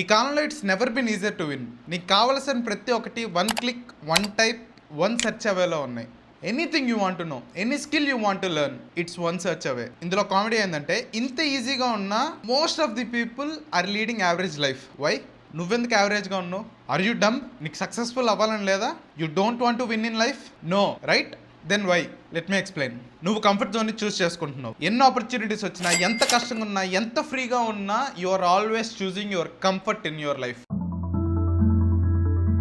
ఈ కాలంలో it's never been easier to win. నీకు కావలసిన ప్రతి ఒక్కటి one click, one type, one search అవేలో ఉన్నాయి. Anything you want to know, any skill you want to learn, it's one search away. ఇందులో కామెడీ ఏంటంటే ఇంత ఈజీగా ఉన్న most of the people are leading average life. Why? నువ్వెందుకు యావరేజ్గా ఉన్నావు? Are you dumb? నీకు సక్సెస్ఫుల్ అవ్వాలని లేదా? You don't want to win in life? No, right? Then why? Let me explain. నువ్వు కంఫర్ట్ జోన్ని చూస్ చేసుకుంటున్నావు. ఎన్ని ఆపర్చునిటీస్ వచ్చినా, ఎంత కష్టంగా ఉన్నా, ఎంత ఫ్రీగా ఉన్నా, you are always choosing your comfort in your life.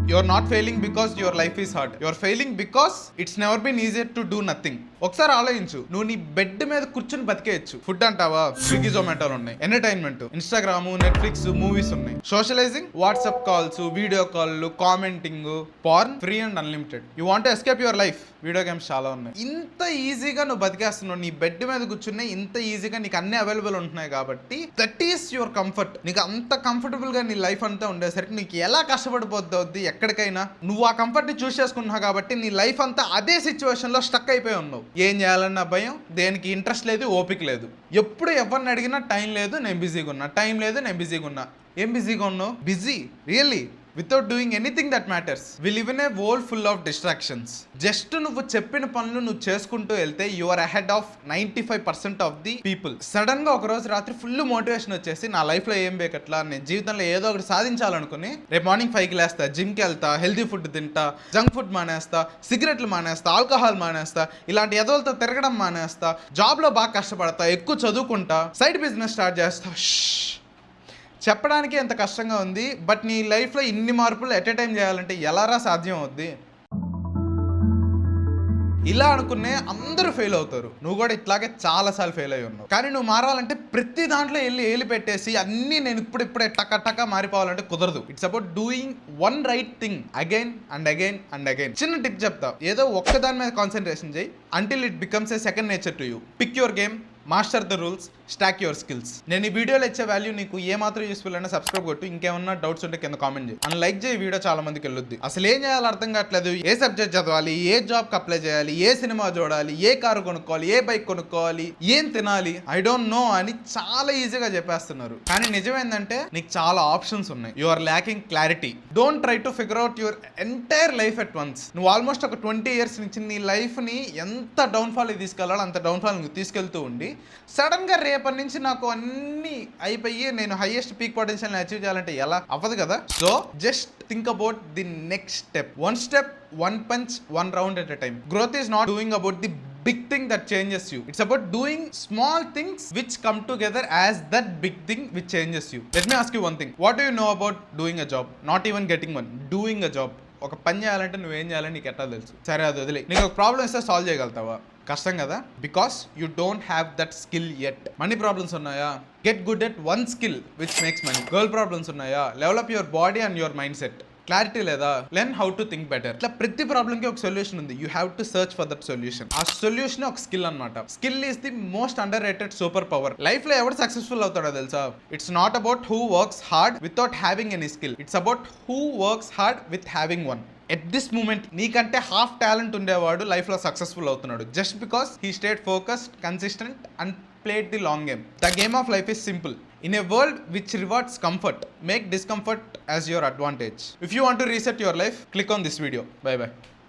You are not failing because your life is hard. You are failing because it's never been easier to do nothing. ఒకసారి ఆలోచించు, నువ్వు నీ బెడ్ మీద కూర్చొని బతికేయచ్చు. ఫుడ్ అంటావా? Swiggy, జొమాటోలు ఉన్నాయి. Entertainment, Instagram, Netflix, movies ఉన్నాయి. Socialising, WhatsApp calls, video call, commenting, porn, free and unlimited. You want escape your life, video games చాలా ఉన్నాయి. ఇంత ఈజీగా నువ్వు బతికేస్తున్నావు. నీ బెడ్ మీద కూర్చున్నాయి, ఇంత ఈజీగా నీకు అన్ని అవైలబుల్ ఉంటున్నాయి కాబట్టి దట్ ఈస్ యువర్ కంఫర్ట్. నీకు అంత కంఫర్టబుల్ గా నీ లైఫ్ అంతా ఉండేసరికి నీకు ఎలా కష్టపడిపోద్ది ఎక్కడికైనా. నువ్వు ఆ కంఫర్ట్ ని చూస్ చేసుకుంటున్నావు కాబట్టి నీ లైఫ్ అంతా అదే సిచ్యువేషన్ లో స్టక్ అయిపోయి ఉన్నావు. ఏం చేయాలన్న భయం, దేనికి ఇంట్రెస్ట్ లేదు, ఓపిక లేదు. ఎప్పుడు ఎవరిని అడిగినా టైం లేదు, నేను బిజీగా ఉన్నా, టైం లేదు, నేను బిజీగా ఉన్నా. ఏం బిజీగా ఉన్నావు? Busy really without doing anything that matters. We live in a world full of distractions. Just నువ్వు చెప్పిన పనులు నువ్వు చేసుకుంటూ వెళ్తే you are ahead of 95% of the people. Sudden గా ఒక రోజు రాత్రి ఫుల్ మోటివేషన్ వచ్చేసి నా లైఫ్ లో ఏం బేకట్లా, నేను జీవితంలో ఏదో ఒకటి సాధించాలనుకుని రేపు మార్నింగ్ 5కి లేస్తా, జిమ్కి వెళ్తా, హెల్తీ ఫుడ్ తింటా, జంక్ ఫుడ్ మానేస్తా, సిగరెట్లు మానేస్తా, ఆల్కహాల్ మానేస్తా, ఇలాంటి ఎదవలతో తిరగడం మానేస్తా, జాబ్ లో బాగా కష్టపడతా, ఎక్కువ చదువుకుంటా, సైడ్ బిజినెస్ స్టార్ట్ చేస్తా. చెప్పడానికి ఎంత కష్టంగా ఉంది, బట్ నీ లైఫ్లో ఇన్ని మార్పులు ఎట్ ఏ టైం చేయాలంటే ఎలారా సాధ్యం అవుద్ది? ఇలా అనుకునే అందరూ ఫెయిల్ అవుతారు. నువ్వు కూడా ఇట్లాగే చాలాసార్లు ఫెయిల్ అయ్యి ఉన్నావు. కానీ నువ్వు మారాలంటే ప్రతి దాంట్లో ఏలి పెట్టేసి అన్నీ నేను ఇప్పుడే టక్క మారిపోవాలంటే కుదరదు. It's about doing one right thing again and again and again. చిన్న టిప్ చెప్తా, ఏదో ఒక్క దాని మీద కాన్సన్ట్రేషన్ చేయి until it becomes a second nature to you. Pick your game, master the rules, stack your skills. నేను ఈ వీడియోలో ఇచ్చే వాల్యూ నీకు ఏమాత్రం యూస్ఫుల్ అయినా సబ్స్క్రైబ్ కొట్టు. ఇంకేమన్నా డౌట్స్ ఉంటే కింద కామెంట్ చేయి. అండ్ లైక్ చేయి. వీడియో చాలా మందికి వెళ్ళొద్ది. అసలు ఏం చేయాలో అర్థం కావట్లేదు, ఏ సబ్జెక్ట్ చదవాలి, ఏ జాబ్కి అప్లై చేయాలి, ఏ సినిమా చూడాలి, ఏ కారు కొనుక్కోవాలి, ఏ బైక్ కొనుక్కోవాలి, ఏం తినాలి, ఐ డోంట్ నో అని చాలా ఈజీగా చెప్పేస్తున్నారు. కానీ నిజమేందంటే నీకు చాలా ఆప్షన్స్ ఉన్నాయి. You are lacking clarity. Don't try to figure out your entire life at once. నువ్వు ఆల్మోస్ట్ ఒక 20 years నుంచి నీ లైఫ్ని ఎంత డౌన్ఫాల్ తీసుకెళ్ళాలో అంత డౌన్ఫాల్ నువ్వు తీసుకెళ్తూ ఉండి సడన్ గా రేపటి నుంచి నాకు అన్ని అయిపోయి నేను హైయెస్ట్ పీక్ పొటెన్షియల్ అచీవ్ చేయాలంటే ఎలా? అవ్వదు కదా. So just think about the next step. One step, one punch, one round at a time. Growth is not doing about the big thing that changes you. It's about doing small things which come together as that big thing which changes you. Let me ask you one thing. What do you know about doing a job? Not even getting one. Doing a job. ఒక పని చేయాలంటే నువ్వేం చేయాలని నీకు ఎట్లా తెలుసు? సరే అది వదిలే. నీకు ఒక ప్రాబ్లమ్ ఇస్తే సాల్వ్ చేయగలుగుతావా? కష్టం కదా. Because you don't have that skill at. Money problems ఉన్నాయా? Get good at one skill which makes money. Girl problems ఉన్నాయా? Develop your body and your mindset. Clarity లేదా? Learn how to think better. ఇట్లా ప్రతి ప్రాబ్లంకి ఒక solution ఉంది. You have to search for that solution. ఆ solution ఒక skill అనమాట. Skill is the most underrated superpower. Life లో ఎవరు సక్సెస్ఫుల్ అవుతాడో తెలుసా? It's not about who works hard without having any skill. It's about who works hard with having one. At this moment నీకంటే half talent ఉండేవాడు లైఫ్లో successful అవుతున్నాడు. Just because he stayed focused, consistent and played the long game. The game of life is simple. In a world which rewards comfort, make discomfort as your advantage. If you want to reset your life, click on this video. Bye bye.